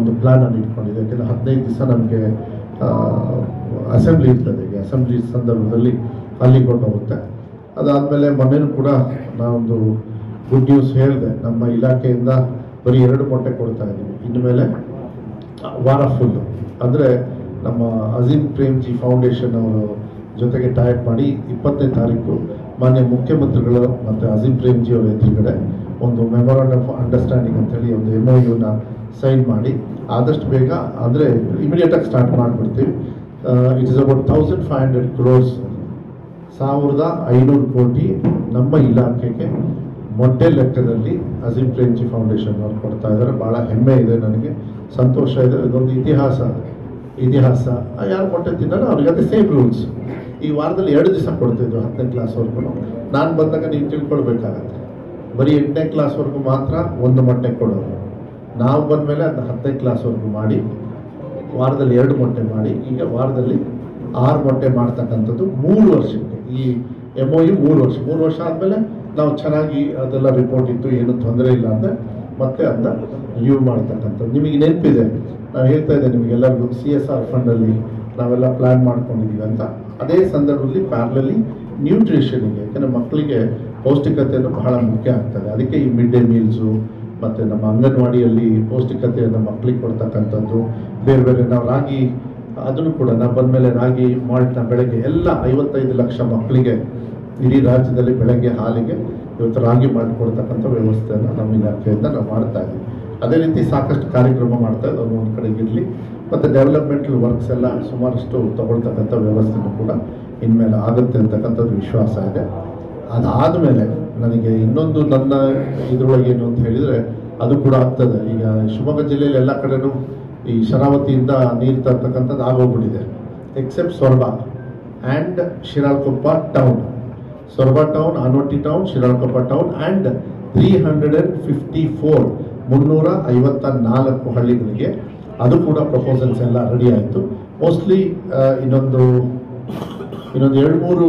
ಒಂದು ಪ್ಲ್ಯಾನನ್ನು ಇಟ್ಕೊಂಡಿದೆ. ಯಾಕೆಂದರೆ 15 ದಿವಸ ನಮಗೆ ಅಸೆಂಬ್ಲಿ ಇರ್ತದೆ. ಈಗ ಅಸೆಂಬ್ಲಿ ಸಂದರ್ಭದಲ್ಲಿ ಅಲ್ಲಿ ಕೊಂಡೋಗುತ್ತೆ. ಅದಾದಮೇಲೆ ಮೊನ್ನೆನೂ ಕೂಡ ನಾವೊಂದು ಗುಡ್ ನ್ಯೂಸ್ ಹೇಳಿದೆ. ನಮ್ಮ ಇಲಾಖೆಯಿಂದ ಬರೀ 2 ಮೊಟ್ಟೆ ಕೊಡ್ತಾ ಇದ್ದೀವಿ. ಇನ್ಮೇಲೆ ವಾರ ಫುಲ್ಲು ಅಂದರೆ ನಮ್ಮ ಅಜೀಂ ಪ್ರೇಮ್ಜಿ ಫೌಂಡೇಶನ್ ಅವರು ಜೊತೆಗೆ ಟೈಪ್ ಮಾಡಿ 20ನೇ ತಾರೀಕು ಮಾನ್ಯ ಮುಖ್ಯಮಂತ್ರಿಗಳು ಮತ್ತು ಅಜೀಂ ಪ್ರೇಮ್ಜಿ ಅವರ ಎದುರುಗಡೆ ಒಂದು ಮೆಮೊರಾಂಡಮ್ ಆಫ್ ಅಂಡರ್ಸ್ಟ್ಯಾಂಡಿಂಗ್ ಅಂತೇಳಿ ಒಂದು MOUನ ಸೈನ್ ಮಾಡಿ ಆದಷ್ಟು ಬೇಗ ಅಂದರೆ ಇಮಿಡಿಯೇಟಾಗಿ ಸ್ಟಾರ್ಟ್ ಮಾಡಿಬಿಡ್ತೀವಿ. ಇಟ್ ಇಸ್ ಅಬೌಟ್ 1500 crores 1500 ಕೋಟಿ ನಮ್ಮ ಇಲಾಖೆಗೆ ಮೊಟ್ಟೆ ಲೆಕ್ಕದಲ್ಲಿ ಅಜೀಂ ಪ್ರೇಮ್ಜಿ ಫೌಂಡೇಶನ್ ಅವರು ಕೊಡ್ತಾ ಇದ್ದಾರೆ. ಭಾಳ ಹೆಮ್ಮೆ ಇದೆ, ನನಗೆ ಸಂತೋಷ ಇದೆ. ಇದೊಂದು ಇತಿಹಾಸ. ಯಾರು ಮೊಟ್ಟೆ ತಿನ್ನೋರು ಅವ್ರಿಗೆ ಅದೇ ಸೇಮ್ ರೂಲ್ಸ್. ಈ ವಾರದಲ್ಲಿ 2 ದಿವಸ ಕೊಡ್ತಿದ್ರು 10ನೇ ಕ್ಲಾಸ್ವರೆಗೂ. ನಾನು ಬಂದಾಗ ನೀವು ತಿಳ್ಕೊಳ್ಬೇಕಾಗತ್ತೆ, ಬರೀ 8ನೇ ಕ್ಲಾಸ್ವರೆಗೂ ಮಾತ್ರ 1 ಮೊಟ್ಟೆ ಕೊಡೋರು. ನಾವು ಬಂದಮೇಲೆ ಅದು 10ನೇ ಕ್ಲಾಸ್ವರೆಗೂ ಮಾಡಿ ವಾರದಲ್ಲಿ 2 ಮೊಟ್ಟೆ ಮಾಡಿ ಈಗ ವಾರದಲ್ಲಿ 6 ಮೊಟ್ಟೆ ಮಾಡ್ತಕ್ಕಂಥದ್ದು 3 ವರ್ಷಕ್ಕೆ. ಈ MOU 3 ವರ್ಷ ಆದಮೇಲೆ ನಾವು ಚೆನ್ನಾಗಿ ಅದೆಲ್ಲ ರಿಪೋರ್ಟ್ ಇತ್ತು, ಏನೂ ತೊಂದರೆ ಇಲ್ಲ ಅಂದರೆ ಮತ್ತೆ ಅದನ್ನ ರಿವ್ಯೂ ಮಾಡ್ತಕ್ಕಂಥದ್ದು. ನಿಮಗೆ ನೆನಪಿದೆ, ನಾನು ಹೇಳ್ತಾ ಇದ್ದೆ ನಿಮಗೆಲ್ಲರಿಗೂ CSR ಫಂಡಲ್ಲಿ ನಾವೆಲ್ಲ ಪ್ಲ್ಯಾನ್ ಮಾಡ್ಕೊಂಡಿದ್ದೀವಿ ಅಂತ. ಅದೇ ಸಂದರ್ಭದಲ್ಲಿ ಪ್ಯಾರಲಲ್ಲಿ ನ್ಯೂಟ್ರಿಷನ್ಗೆ, ಯಾಕೆಂದರೆ ಮಕ್ಕಳಿಗೆ ಪೌಷ್ಟಿಕತೆಯನ್ನು ಬಹಳ ಮುಖ್ಯ ಆಗ್ತದೆ. ಅದಕ್ಕೆ ಈ ಮಿಡ್ ಡೇ ಮೀಲ್ಸು ಮತ್ತು ನಮ್ಮ ಅಂಗನವಾಡಿಯಲ್ಲಿ ಪೌಷ್ಟಿಕತೆಯನ್ನು ಮಕ್ಕಳಿಗೆ ಕೊಡ್ತಕ್ಕಂಥದ್ದು. ಬೇರೆ ಬೇರೆ ನಾವು ರಾಗಿ, ಅದನ್ನು ಕೂಡ ನಾವು ಬಂದಮೇಲೆ ರಾಗಿ ಮಾಲ್ಟ್ನ ಬೆಳಗ್ಗೆ ಎಲ್ಲ 55 ಲಕ್ಷ ಮಕ್ಕಳಿಗೆ ಇಡೀ ರಾಜ್ಯದಲ್ಲಿ ಬೆಳಗ್ಗೆ ಹಾಲಿಗೆ ಇವತ್ತು ರಾಗಿ ಮಾಡಿಕೊಡ್ತಕ್ಕಂಥ ವ್ಯವಸ್ಥೆಯನ್ನು ನಮ್ಮ ಇಲಾಖೆಯಿಂದ ನಾವು ಮಾಡ್ತಾ ಇದ್ದೀವಿ. ಅದೇ ರೀತಿ ಸಾಕಷ್ಟು ಕಾರ್ಯಕ್ರಮ ಮಾಡ್ತಾ ಇದ್ದೀವಿ. ಒಂದು ಕಡೆಗಿರಲಿ ಮತ್ತು ಡೆವಲಪ್ಮೆಂಟಲ್ ವರ್ಕ್ಸ್ ಎಲ್ಲ ಸುಮಾರಷ್ಟು ತಗೊಳ್ತಕ್ಕಂಥ ವ್ಯವಸ್ಥೆನೂ ಕೂಡ ಇನ್ಮೇಲೆ ಆಗುತ್ತೆ ಅಂತಕ್ಕಂಥದ್ದು ವಿಶ್ವಾಸ ಇದೆ. ಅದಾದಮೇಲೆ ನನಗೆ ಇನ್ನೊಂದು ನನ್ನ ಇದರೊಳಗೆ ಏನು ಅಂತ ಹೇಳಿದರೆ ಅದು ಕೂಡ ಆಗ್ತದೆ. ಈಗ ಶಿವಮೊಗ್ಗ ಜಿಲ್ಲೆಯಲ್ಲಿ ಎಲ್ಲ ಕಡೆನೂ ಈ ಶರಾವತಿಯಿಂದ ನೀರು ತರ್ತಕ್ಕಂಥದ್ದು ಆಗೋಗ್ಬಿಟ್ಟಿದೆ, except Soraba and Shiralakoppa town. Soraba town, Anavatti town, Shiralakoppa town and 354 ಹಳ್ಳಿಗಳಿಗೆ ಅದು ಕೂಡ ಪ್ರಪೋಸಲ್ಸ್ ಎಲ್ಲ ರೆಡಿ ಆಯಿತು. ಮೋಸ್ಟ್ಲಿ ಇನ್ನೊಂದು 2-3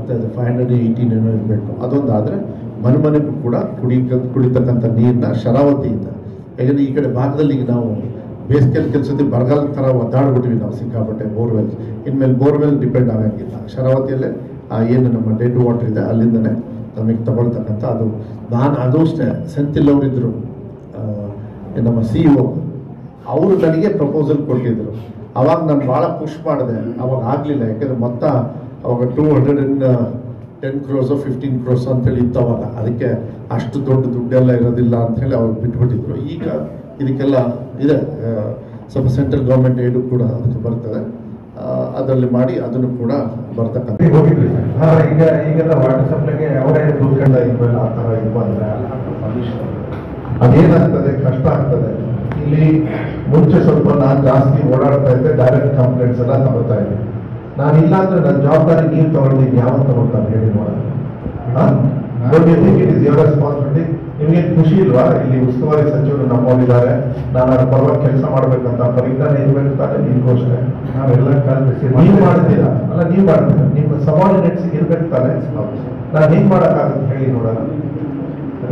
518 ಏನೋ ಇರಬೇಕು. ಅದೊಂದಾದರೆ ಮನೆಗೂ ಕೂಡ ಕುಡಿತಕ್ಕಂಥ ನೀರನ್ನ ಶರಾವತಿಯಿಂದ, ಯಾಕಂದರೆ ಈ ಕಡೆ ಭಾಗದಲ್ಲಿ ಈಗ ನಾವು ಬೇಸಿಗೆಯಲ್ಲಿ ಕೆಲಸದ ಬರಗಾಲ ಥರ ಒದ್ದಾಡ್ಬಿಟ್ವಿ ನಾವು ಸಿಕ್ಕಾಪಟ್ಟೆ. ಬೋರ್ವೆಲ್ ಇನ್ಮೇಲೆ ಬೋರ್ವೆಲ್ ಡಿಪೆಂಡ್ ಆಗಂಗಿಲ್ಲ. ಶರಾವತಿಯಲ್ಲೇ ಏನು ನಮ್ಮ ಡೆಡ್ ವಾಟರ್ ಇದೆ ಅಲ್ಲಿಂದನೇ ನಮಗೆ ತಗೊಳ್ತಕ್ಕಂಥ ಅದು. ಅದು ಅಷ್ಟೇ, ಸೆಂಥಿಲ್ ಅವರಿದ್ದರು ನಮ್ಮ CEO, ಅವರು ನನಗೆ ಪ್ರಪೋಸಲ್ ಕೊಟ್ಟಿದ್ದರು. ಅವಾಗ ನಾನು ಭಾಳ ಪುಷ್ ಮಾಡಿದೆ, ಅವಾಗ ಆಗಲಿಲ್ಲ. ಯಾಕೆಂದರೆ ಮೊತ್ತ ಅವಾಗ 210 crores 15 crores ಅಂತೇಳಿ ಇತ್ತು ಅವಾಗ. ಅದಕ್ಕೆ ಅಷ್ಟು ದೊಡ್ಡ ದುಡ್ಡೆಲ್ಲ ಇರೋದಿಲ್ಲ ಅಂಥೇಳಿ ಅವಾಗ ಬಿಟ್ಬಿಟ್ಟಿದ್ರು. ಈಗ ಇದಕ್ಕೆಲ್ಲ ಇದೆ, ಸ್ವಲ್ಪ ಸೆಂಟ್ರಲ್ ಗೌರ್ಮೆಂಟ್ ಏಡು ಕೂಡ ಅದಕ್ಕೆ ಬರ್ತದೆ, ಅದರಲ್ಲಿ ಮಾಡಿ ಅದನ್ನು ಕೂಡ ಬರ್ತಕ್ಕಂಥ ಹೋಗಿದ್ರಿ. ಈಗೆಲ್ಲ ವಾಟರ್ ಸಪ್ಲೈಗೆ ಅವರೇ ದುಡ್ಕೊಂಡ ಇನ್ಮೇಲೆ ಆ ಥರ ಇದು ಬಂದರೆ ಅದೇನಾಗ್ತದೆ, ಕಷ್ಟ ಆಗ್ತದೆ. ಇಲ್ಲಿ ಮುಂಚೆ ಸ್ವಲ್ಪ ನಾನು ಜಾಸ್ತಿ ಓಡಾಡ್ತಾ ಇದ್ದೆ, ಡೈರೆಕ್ಟ್ ಕಂಪ್ಲೇಂಟ್ಸ್ ಎಲ್ಲ ತಗೋತಾ ಇದ್ದೆ. ನಾನು ಇಲ್ಲ ಅಂದ್ರೆ ನನ್ನ ಜವಾಬ್ದಾರಿ ನೀವು ತಗೊಳ್ತೀನಿ, ಯಾವತ್ತು ತಗೊಳ್ತಾನೆ ಹೇಳಿ ನೋಡೋಣ. It is your responsibility. ನಿಮಗೆ ಖುಷಿ ಇಲ್ವಾ? ಇಲ್ಲಿ ಉಸ್ತುವಾರಿ ಸಚಿವರು ನಮ್ಮವರಿದ್ದಾರೆ, ನಾನು ಅದ್ರ ಪರವಾಗಿ ಕೆಲಸ ಮಾಡ್ಬೇಕಂತ ಪರಿಜ್ಞಾನ ಇರ್ಬೇಕು ತಾನೆ ನಿಮ್ಗೋಸ್ಕರ. ನಾವೆಲ್ಲ ಕಲ್ಪಿಸಿ ನೀವು ಮಾಡ್ತೀರಾ ಅಲ್ಲ, ನೀವು ಮಾಡ್ತೀರಾ, ನಿಮ್ಮ ಸಬಾರ್ಡಿನೇಟ್ಸ್ ಇರ್ಬೇಕು ತಾನೆ. ನಾನು ಹೆಂಗ್ ಮಾಡೋಕ್ಕಾಗುತ್ತೆ ಹೇಳಿ ನೋಡೋಣ.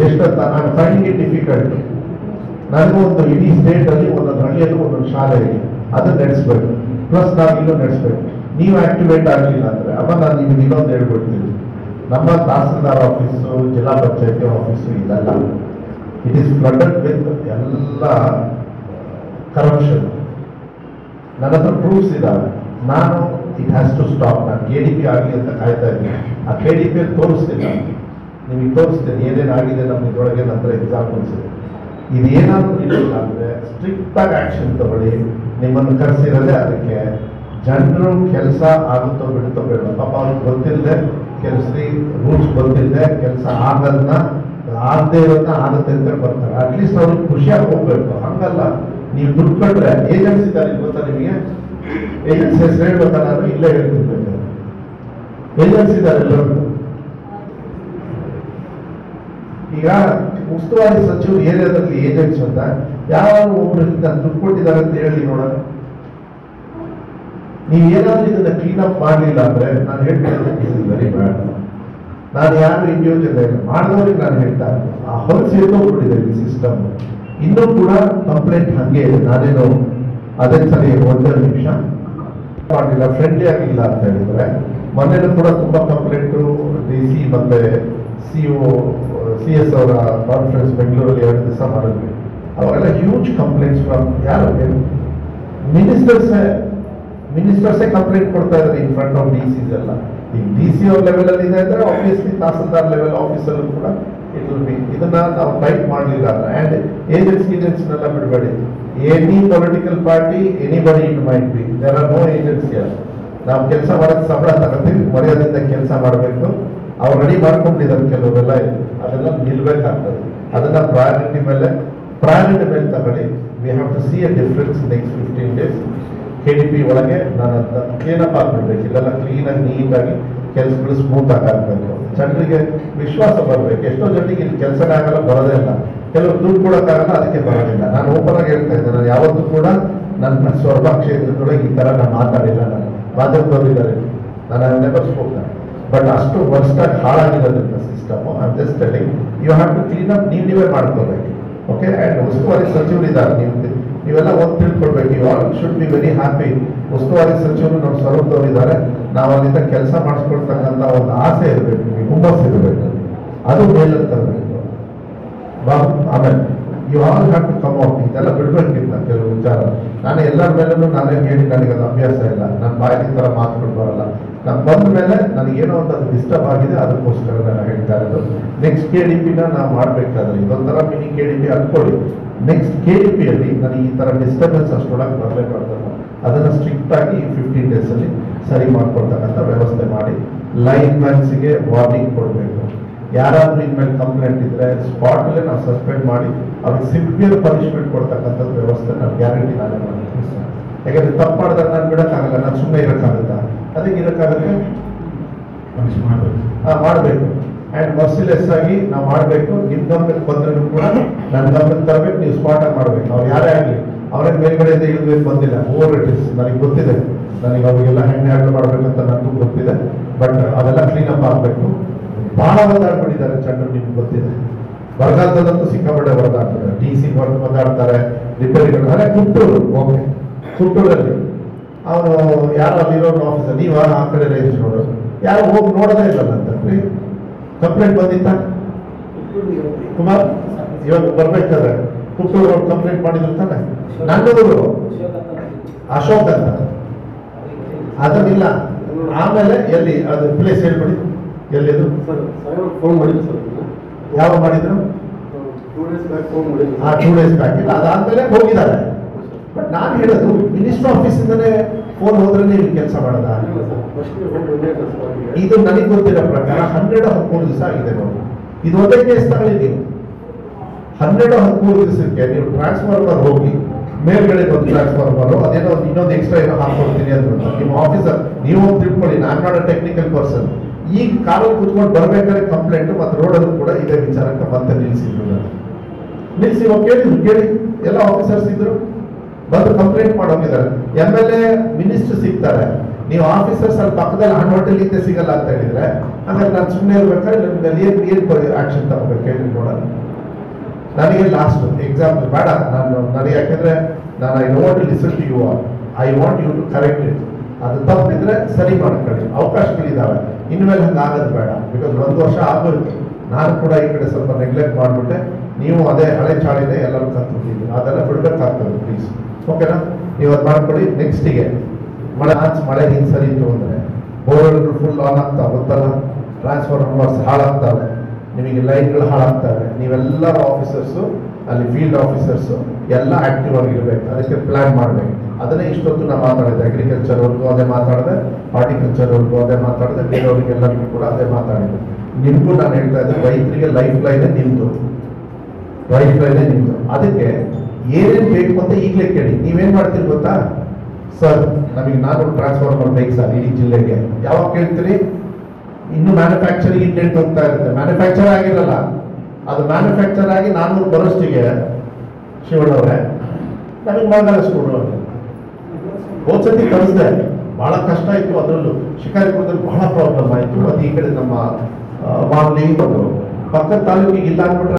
ಎಷ್ಟಂತ ನಾನು ಫೈಂಡಿಂಗ್ ಇಟ್ ಡಿಫಿಕಲ್ಟ್. ನನಗೂ ಒಂದು ಇಡೀ ಸ್ಟೇಟ್ ಅಲ್ಲಿ ಒಂದೊಂದು ಹಳ್ಳಿಯಲ್ಲೂ ಒಂದೊಂದು ಶಾಲೆ ಇದೆ, ಅದನ್ನ ನಡೆಸ್ಬೇಕು. ಪ್ಲಸ್ ನಾವು ಇಲ್ಲೂ ನಡೆಸ್ಬೇಕು. ನೀವು ಆಕ್ಟಿವೇಟ್ ಆಗಲಿಲ್ಲ ಅಂದ್ರೆ ಅಮ್ಮ ನಾನು ನಿಮ್ಗೆ ಇನ್ನೊಂದು ಹೇಳ್ಬಿಡ್ತೀನಿ. ನಮ್ಮ ತಹಸೀಲ್ದಾರ್ ಆಫೀಸು, ಜಿಲ್ಲಾ ಪಂಚಾಯತಿ ಆಫೀಸು ಇದೆಲ್ಲ ಇಟ್ ಈಸ್ ಫ್ಲಡೆಡ್ ವಿತ್ ಎಲ್ಲ ಕರಪ್ಷನ್. ನನ್ನ ಹತ್ರ ಪ್ರೂಫ್ಸ್ ಇದ್ದಾವೆ. ನಾನು ಇಟ್ ಹ್ಯಾಸ್ ಟು ಸ್ಟಾಪ್. ನಾನು KDP ಆಗಲಿ ಅಂತ ಕಾಯ್ತಾ ಇದ್ದೀನಿ. ಆ KDP ತೋರಿಸ್ತೀನಿ, ನಿಮಗೆ ತೋರಿಸ್ತೇನೆ ಏನೇನು ಆಗಿದೆ ನಮ್ಮ ಇದರೊಳಗೆ. ನಂತರ ಎಕ್ಸಾಂಪಲ್ಸ್ ಇದೆ. ಇದೇನಾದರೂ ಇಲ್ಲ ಅಂದರೆ ಸ್ಟ್ರಿಕ್ಟ್ ಆಗಿ ಆಕ್ಷನ್ ತಗೊಳ್ಳಿ. ನಿಮ್ಮನ್ನು ಕರೆಸಿರೋದೇ ಅದಕ್ಕೆ. ಜನರು ಕೆಲಸ ಆಗುತ್ತೋ ಬಿಡುತ್ತೋ ಬೇಡ, ಪಾಪ ಅವ್ರಿಗೆ ಗೊತ್ತಿಲ್ಲದೆ ಕೆಲಸ ರೂಲ್ಸ್ ಗೊತ್ತಿಲ್ಲದೆ ಕೆಲಸ ಆಗದೇ ಇರೋದನ್ನ ಆಗುತ್ತೆ ಅಂತ ಬರ್ತಾರೆ. ಅಟ್ಲೀಸ್ಟ್ ಅವ್ರಿಗೆ ಖುಷಿಯಾಗಿ ಹೋಗ್ಬೇಕು. ಹಂಗಲ್ಲ, ನೀವು ದುಡ್ಡು ಕೊಟ್ರೆ ಏಜೆನ್ಸಿ ಇದ್ದಾರೆ ಗೊತ್ತಾ ನಿಮಗೆ? ಏಜೆನ್ಸಿ ಹೆಸರು ಹೇಳ್ಬೇಕಾ? ನಾನು ಇಲ್ಲೇ ಹೇಳ್ತಿರ್ಬೇಕು. ಏಜೆನ್ಸಿ ಇದ್ದಾರೆ ಎಲ್ಲರಿಗೂ. ಈಗ ಉಸ್ತುವಾರಿ ಸಚಿವರು ಏರಿಯಾದಲ್ಲಿ ಏಜೆನ್ಸಿ ಅಂತ ಯಾವ ಒಬ್ಬರಿಂದ ದುಡ್ಡು ಕೊಟ್ಟಿದ್ದಾರೆ ಅಂತ ಹೇಳಿ ನೋಡೋಣ. ನೀವು ಏನಾದ್ರೂ ಇದನ್ನ ಕ್ಲೀನ್ ಅಪ್ ಮಾಡಲಿಲ್ಲ ಅಂದ್ರೆ ನಾನು ಹೇಳ್ತೇನೆ ವೆರಿ ಬ್ಯಾಡ್. ನಾನು ಯಾರು ಇಂಡಿವಿಜುವಲ್ ಮಾಡಿದವ್ರಿಗೆ ನಾನು ಹೇಳ್ತಾ ಇದ್ದೀನಿ, ಆ ಹೊಲಸು ಸೇರ್ಕೊಂಡ್ಬಿಟ್ಟಿದೆ ಈ ಸಿಸ್ಟಮ್. ಇನ್ನೂ ಕೂಡ ಕಂಪ್ಲೇಂಟ್ ಹಂಗೆ ಇದೆ. ನಾನೇನು ಅದೇ ಸರಿ ಒಂದೇ ನಿಮಿಷ ಮಾಡಿಲ್ಲ, ಫ್ರೆಂಡ್ಲಿ ಆಗಿಲ್ಲ ಅಂತ ಹೇಳಿದ್ರೆ, ಮೊನ್ನೆನೂ ಕೂಡ ತುಂಬಾ ಕಂಪ್ಲೇಂಟು DC ಮತ್ತೆ CS ಅವರ ಕಾನ್ಫರೆನ್ಸ್ ಬೆಂಗಳೂರಲ್ಲಿ 2 ದಿವಸ ಮಾಡಿದ್ವಿ. ಅವಾಗೆಲ್ಲ ಹ್ಯೂಜ್ ಕಂಪ್ಲೇಂಟ್ಸ್ ಫ್ರಮ್ ಯಾರು ಮಿನಿಸ್ಟರ್ಸೇ ಕಂಪ್ಲೇಂಟ್ ಕೊಡ್ತಾ ಇದ್ದಾರೆ ಇನ್ ಫ್ರಂಟ್ ಆಫ್ DCs ಎಲ್ಲ. ಈಗ DC ಅವ್ರ ಲೆವೆಲ್ ಅಲ್ಲಿ ಇದೆ ಅಂದ್ರೆ ಆಬ್ವಿಯಸ್ಲಿ ತಹಸೀಲ್ದಾರ್ ಲೆವೆಲ್ ಆಫೀಸರ್ ಕೂಡ ಇಟ್ ವಿಲ್ ಬಿ. ಇದನ್ನ ನಾವು ಟೈಪ್ ಮಾಡಲಿಲ್ಲ ಅಂಡ್ ಏಜೆನ್ಸಿನೆಲ್ಲ ಬಿಡಬೇಡಿ. Any political party, anybody it might be, there are no agency. ನಾವು ಕೆಲಸ ಮಾಡೋದು ಸಂಬಳ ತಗೋತೀವಿ, ಮರ್ಯಾದೆಯಿಂದ ಕೆಲಸ ಮಾಡಬೇಕು. ಅವ್ರು ರೆಡಿ ಮಾಡ್ಕೊಂಡಿದ್ದಾರೆ ಕೆಲವೆಲ್ಲ ಇದೆ, ಅದೆಲ್ಲ ನಿಲ್ಬೇಕಾಗ್ತದೆ. ಅದನ್ನ ಪ್ರಯಾರಿಟಿ ಮೇಲೆ ತಗೊಳ್ಳಿ. We have to see a difference next 15 days. KDP ಒಳಗೆ ನಾನು ಕ್ಲೀನಪ್ ಆಗ್ಬಿಡ್ಬೇಕು, ಇಲ್ಲೆಲ್ಲ ಕ್ಲೀನಾಗಿ ನೀಟಾಗಿ ಕೆಲಸಗಳು ಸ್ಮೂತ್ ಆಗಿ ಆಗ್ಬೇಕು. ಜನರಿಗೆ ವಿಶ್ವಾಸ ಬರಬೇಕು. ಎಷ್ಟೋ ಜನರಿಗೆ ಇಲ್ಲಿ ಕೆಲಸನೇ ಆಗಲ್ಲ, ಬರೋದೇ ಇಲ್ಲ. ಕೆಲವರು ದುಡ್ಡು ಕೊಡೋಕ್ಕಾಗಲ್ಲ, ಅದಕ್ಕೆ ಬರೋದಿಲ್ಲ. ನಾನು ಓಪನ್ ಆಗಿ ಹೇಳ್ತಾ ಇದ್ದೆ, ನಾನು ಯಾವತ್ತೂ ಕೂಡ ನನ್ನ ಸ್ವರ್ಭ ಕ್ಷೇತ್ರದೊಳಗೆ ಈ ಥರ ನಾನು ಮಾತಾಡಿಲ್ಲ. ನಾನು ಮಾತಾಡ್ತೋರಿದ್ದಾರೆ, ನಾನು ನೆವರ್ ಸ್ಪೋಕ್. ಬಟ್ ಅಷ್ಟು ವರ್ಷಾಗಿ ಹಾಳಾಗಿರೋದ್ರಿಂದ system, I am just telling, you have to clean up. ನೀವೇ ಮಾಡ್ಕೋಬೇಕು. ಓಕೆ, ಆ್ಯಂಡ್ ಉಸ್ತುವಾರಿ ಸಚಿವರು ಇದ್ದಾರೆ, ನೀವೆಲ್ಲ ಒಂದು ತಿಳ್ಕೊಳ್ಬೇಕು. You all should be very happy. ಉಸ್ತುವಾರಿ ಸಚಿವರು ನಮ್ಮ ಸ್ವರೂಪದವರಿದ್ದಾರೆ. ನಾವು ಅಲ್ಲಿಂದ ಕೆಲಸ ಮಾಡಿಸ್ಕೊಳ್ತಕ್ಕಂಥ ಒಂದು ಆಸೆ ಇರಬೇಕು, ನಿಮಗೆ ಹುಮ್ಮಸ್ಸು ಇರಬೇಕು, ಅದು ಮೇಲೆ ತರಬೇಕು. ಆಮೇಲೆ you all have to come out. ಇದೆಲ್ಲ ಬಿಡ್ಬೇಕಿಲ್ಲ ಕೆಲವು ವಿಚಾರ. ನಾನು ಎಲ್ಲರ ಮೇಲೂ ನಾನೇ ಹೇಳಿ ನನಗೆ ಅದು ಅಭ್ಯಾಸ ಇಲ್ಲ. ನನ್ನ ಬಾಯಿ ಥರ ಮಾತುಗಳು ಬರಲ್ಲ. ನಾನು ಬಂದ ಮೇಲೆ ನನಗೇನೋ ಒಂದು ಅದು ಡಿಸ್ಟರ್ಬ್ ಆಗಿದೆ, ಅದಕ್ಕೋಸ್ಕರ ನಾನು ಹೇಳ್ತಾ ಇರೋದು. ನೆಕ್ಸ್ಟ್ KDPನ ನಾವು ಮಾಡಬೇಕಾದ್ರೆ ಇದೊಂಥರ ಮಿನಿ KDP ಅನ್ಕೊಳ್ಳಿ. ನೆಕ್ಸ್ಟ್ KDPಯಲ್ಲಿ ನನಗೆ ಈ ಥರ ಡಿಸ್ಟರ್ಬೆನ್ಸ್ ಅಷ್ಟೊಳಗೆ ಬರಲೇಬಾರ್ದಲ್ಲ. ಅದನ್ನು ಸ್ಟ್ರಿಕ್ಟ್ ಆಗಿ 15 days ಅಲ್ಲಿ ಸರಿ ಮಾಡ್ಕೊಳ್ತಕ್ಕಂಥ ವ್ಯವಸ್ಥೆ ಮಾಡಿ. ಲೈನ್ ಮ್ಯಾನ್ಸ್ಗೆ ವಾರ್ನಿಂಗ್ ಕೊಡಬೇಕು. ಯಾರಾದ್ರೂ ಇನ್ಮೇಲೆ ಕಂಪ್ಲೇಂಟ್ ಇದ್ರೆ ಸ್ಪಾಟಲ್ಲೇ ನಾವು ಸಸ್ಪೆಂಡ್ ಮಾಡಿ ಅವ್ರಿಗೆ ಸಿವಿಯರ್ ಪನಿಷ್ಮೆಂಟ್ ಕೊಡ್ತಕ್ಕಂಥದ್ದು ವ್ಯವಸ್ಥೆ ನಾನು ಗ್ಯಾರಂಟಿ ನಾನೇ ಮಾಡ್ತೀನಿ. ಯಾಕಂದ್ರೆ ತಪ್ಪು ಮಾಡಿದಾಗ ನಾನು ಬಿಡೋಕ್ಕಾಗಲ್ಲ, ನಾನು ಸುಮ್ಮನೆ ಇರೋಕ್ಕಾಗುತ್ತಾ? ಅದಕ್ಕೆ ಇರೋಕ್ಕಾಗುತ್ತೆ, ಮಾಡಬೇಕು. ಆ್ಯಂಡ್ ಮರ್ಸಿಲೆಸ್ ಆಗಿ ನಾವು ಮಾಡಬೇಕು. ನಿಮ್ಮ ಗಮನಕ್ಕೆ ಬಂದರೂ ಕೂಡ ನನ್ನ ಗಮನಕ್ಕೆ ತರಬೇಕು. ನೀವು ಸ್ಪಾಟ್ ಆಗಿ ಮಾಡಬೇಕು. ಅವ್ರು ಯಾರೇ ಆಗಲಿ, ಅವ್ರಿಗೆ ಮೇಲ್ಗಡೆಯಿಂದ ಇಳಿದ್ಬೇಕು ಬಂದಿಲ್ಲ. ಓವರ್ ಇಟ್ ಇಸ್ ನನಗೆ ಗೊತ್ತಿದೆ. ನನಗೆ ಅವರಿಗೆಲ್ಲ ಹೆಣ್ಣೆ ಹ್ಯಾಂಡಲ್ ಮಾಡಬೇಕಂತ ನನಗೂ ಗೊತ್ತಿದೆ. ಬಟ್ ಅದೆಲ್ಲ ಕ್ಲೀನಪ್ ಆಗಬೇಕು. ಬಹಳ ಒದ್ದಾಡ್ಬಿಟ್ಟಿದ್ದಾರೆ ಜನರು, ನಿಮ್ಗೆ ಗೊತ್ತಿದೆ. ಬರಗಾಲದಲ್ಲಂತೂ ಸಿಕ್ಕಾಪಟ್ಟೆ ಒದ್ದಾಡ್ತಾರೆ. DC ಒದ್ದಾಡ್ತಾರೆ, ರಿಪೇರಿಗಳು. ಅದೇ ಕುಟ್ಟೂರು, ಓಕೆ, ಕುಟ್ಟೂರಲ್ಲಿ ಅವನು ಯಾರು ಅಲ್ಲಿರೋ ಆಫೀಸರ್, ನೀವು ಆ ಕಡೆ ರೇಂಜ್ ನೋಡೋದು, ಯಾರು ಹೋಗಿ ನೋಡೋದೇ ಇಲ್ಲಲ್ಲ ಅಂತಂದ್ರಿ. ಕಂಪ್ಲೇಂಟ್ ಬಂದಿತ್ತ ಕುಮಾರ್? ಇವಾಗ ಬರ್ಬೇಕಾದ್ರೆ ಕುಟ್ಟೂರು ಅವ್ರು ಕಂಪ್ಲೇಂಟ್ ಮಾಡಿದ್ರು ತಾನೆ. ನನ್ನೂರು ಅಶೋಕ್ ಅಂತ ಅದನ್ನಿಲ್ಲ. ಆಮೇಲೆ ಎಲ್ಲಿ ಅದು ಪ್ಲೇಸ್ ಹೇಳ್ಬಿಡಿ, ಎಲ್ಲಿದು? ಫೋನ್ ಮಾಡಿದ್ರು ಸರ್. ಯಾವಾಗ ಮಾಡಿದ್ರು? 2 days ಬ್ಯಾಕ್ ಫೋನ್ ಮಾಡಿದ್ರು. 2 days ಬ್ಯಾಕ್ ಇಲ್ಲ, ಅದಾದ್ಮೇಲೆ ಹೋಗಿದ್ದಾರೆ. ಬಟ್ ನಾನು ಹೇಳೋದು, ಮಿನಿಸ್ಟರ್ ಆಫೀಸಿಂದನೇ ಫೋನ್ ಹೋದ್ರೆ ನೀವು ಕೆಲಸ ಮಾಡೋದ? ಇದು ನನಗೆ ಗೊತ್ತಿರೋ ಪ್ರಕಾರ 12-13 ದಿವಸ ಆಗಿದೆ ನೋಡಿ. ಇದು ಒಂದೇ ಕೇಸ್ ತಗೊಳ್ಳಿ. ನೀವು 12-13 ದಿವಸಕ್ಕೆ ನೀವು ಟ್ರಾನ್ಸ್ಫಾರ್ಮರ್ ಹೋಗಿ ಮೇಲ್ಗಡೆ ಒಂದು ಟ್ರಾನ್ಸ್ಫಾರ್ಮರ್ ಅದೇನೋ ಇನ್ನೊಂದು ಎಕ್ಸ್ಟ್ರಾ ಏನೋ ಹಾಕೊಡ್ತೀನಿ ಅಂತ ನಿಮ್ಮ ಆಫೀಸರ್ ನೀವು ತಿಳ್ಕೊಳ್ಳಿ. ನಾನು ನಾಟ್ ಅ ಟೆಕ್ನಿಕಲ್ ಪರ್ಸನ್. ಈಗ ಕಾಲಲ್ಲಿ ಕೂತ್ಕೊಂಡು ಬರ್ಬೇಕಾದ್ರೆ ಕಂಪ್ಲೇಂಟ್ ಮತ್ತೆ ರೋಡಲ್ಲೂ ಕೂಡ ಇದೇ ವಿಚಾರಕ್ಕೆ ಮತ್ತೆ ನಿಲ್ಲಿಸಿದ್ರು. ನಿಲ್ಲಿಸಿ ಕೇಳಿ ಎಲ್ಲ ಆಫೀಸರ್ಸ್ ಇದ್ರು, ಬಂದು ಕಂಪ್ಲೇಂಟ್ ಮಾಡೋಗಿದ್ದಾರೆ. MLA ಮಿನಿಸ್ಟರ್ ಸಿಗ್ತಾರೆ, ನೀವು ಆಫೀಸರ್ಸ್ ಅಲ್ಲಿ ಪಕ್ಕದಲ್ಲಿ ಹಣ್ಣು ಹೋಟೆಲ್ ಇದ್ದೇ ಸಿಗಲ್ಲ ಅಂತ ಹೇಳಿದ್ರೆ ಹಾಗಾದ್ರೆ ನಾನು ಸುಮ್ಮನೆ ಇರ್ಬೇಕಾದ್ರೆ ಏನು ಆಕ್ಷನ್ ತಗೋಬೇಕು ಹೇಳಿ ನೋಡೋಣ. ನನಗೆ ಲಾಸ್ಟ್ ಎಕ್ಸಾಂಪಲ್ ಬೇಡ, ನನಗೆ ಯಾಕೆಂದ್ರೆ ನಾನು I want to listen to you all. I want you to correct it. ಅದು ತಪ್ಪಿದ್ರೆ ಸರಿ ಮಾಡ್ಕೊಳ್ಳಿ, ಅವಕಾಶಗಳಿದ್ದಾವೆ. ಇನ್ಮೇಲೆ ಹಂಗೆ ಆಗೋದು ಬೇಡ. ಬಿಕಾಸ್ 1 ವರ್ಷ ಆಗೋಯ್ತು. ನಾನು ಕೂಡ ಈ ಕಡೆ ಸ್ವಲ್ಪ ನೆಗ್ಲೆಕ್ಟ್ ಮಾಡಿಬಿಟ್ಟೆ. ನೀವು ಅದೇ ಹಳೆ ಚಾಳಿನೇ ಎಲ್ಲರೂ ಕಲ್ತ್ಬಿಟ್ಟಿದ್ದೀವಿ. ಅದೆಲ್ಲ ಬಿಡ್ಬೇಕಾಗ್ತದೆ ಪ್ಲೀಸ್. ಓಕೆನಾ? ನೀವು ಅದು ಮಾಡ್ಕೊಳ್ಳಿ. ನೆಕ್ಸ್ಟಿಗೆ ಮಳೆ ಹಿಂಗೆ ಸರಿ ಇತ್ತು ಅಂದರೆ ಬೋರ್ವೆಲ್ಗಳು ಫುಲ್ ಆನ್ ಆಗ್ತಾವೆ, ಗೊತ್ತಲ್ಲ. ಟ್ರಾನ್ಸ್ಫಾರ್ಮರ್ಸ್ ಹಾಳಾಗ್ತವೆ, ನಿಮಗೆ ಲೈನ್ಗಳು ಹಾಳಾಗ್ತವೆ. ನೀವೆಲ್ಲರೂ ಆಫೀಸರ್ಸು ಅಲ್ಲಿ ಫೀಲ್ಡ್ ಆಫೀಸರ್ಸು ಎಲ್ಲ ಆಕ್ಟಿವ್ ಆಗಿರ್ಬೇಕು. ಅದಕ್ಕೆ ಪ್ಲಾನ್ ಮಾಡಬೇಕು. ಅದನ್ನೇ ಇಷ್ಟೊತ್ತು ನಾನು ಮಾತಾಡಿದೆ. ಅಗ್ರಿಕಲ್ಚರ್ ಅವ್ರಿಗೂ ಅದೇ ಮಾತಾಡಿದೆ, ಹಾರ್ಟಿಕಲ್ಚರ್ ಅವ್ರಿಗೂ ಅದೇ ಮಾತಾಡಿದೆ, ಬೇರೆಯವ್ರಿಗೆಲ್ಲರಿಗೂ ಕೂಡ ಅದೇ ಮಾತಾಡಿದೆ. ನಿಮಗೂ ನಾನು ಹೇಳ್ತಾ ಇದ್ದೆ, ರೈತರಿಗೆ ಲೈಫ್ ಲೈನೇ ನಿಮ್ಮದು, ಲೈಫ್ ಲೈನೇ ನಿಮ್ಮದು. ಅದಕ್ಕೆ ಏನೇನು ಬೇಕು ಅಂತ ಈಗಲೇ ಕೇಳಿ. ನೀವೇನು ಮಾಡ್ತೀರಿ ಗೊತ್ತಾ? ಸರ್ ನಮಗೆ 400 ಟ್ರಾನ್ಸ್ಫಾರ್ಮರ್ ಬೇಕು ಸರ್ ಇಡೀ ಜಿಲ್ಲೆಗೆ. ಯಾವಾಗ ಕೇಳ್ತೀರಿ? ಇನ್ನು ಮ್ಯಾನುಫ್ಯಾಕ್ಚರಿಂಗ್ ಇಂಟೆಂಟ್ ಹೋಗ್ತಾ ಇರುತ್ತೆ. ಮ್ಯಾನುಫ್ಯಾಕ್ಚರ್ ಆಗಿರಲ್ಲ, ಅದು ಮ್ಯಾನುಫ್ಯಾಕ್ಚರ್ ಆಗಿ 400 ಬರೋಷ್ಟಿಗೆ ಶಿವಣ್ಣವ್ರೆ ನಮಗೆ ಮಾಡಷ್ಟು ಹೋದ್ಸತಿ ಕಳಿಸ್ದೆ. ಬಹಳ ಕಷ್ಟ ಇತ್ತು. ಅದರಲ್ಲೂ ಶಿಕಾರಿಪುರದಲ್ಲಿ ಬಹಳ ಪ್ರಾಬ್ಲಮ್ ಆಯಿತು. ಅದು ಈ ಕಡೆ ನಮ್ಮ ಮಾನ್ಲಿ ಪಕ್ಕದ ತಾಲೂಕಿಗೆ ಇಲ್ಲ ಅಂದ್ಬಿಟ್ರೆ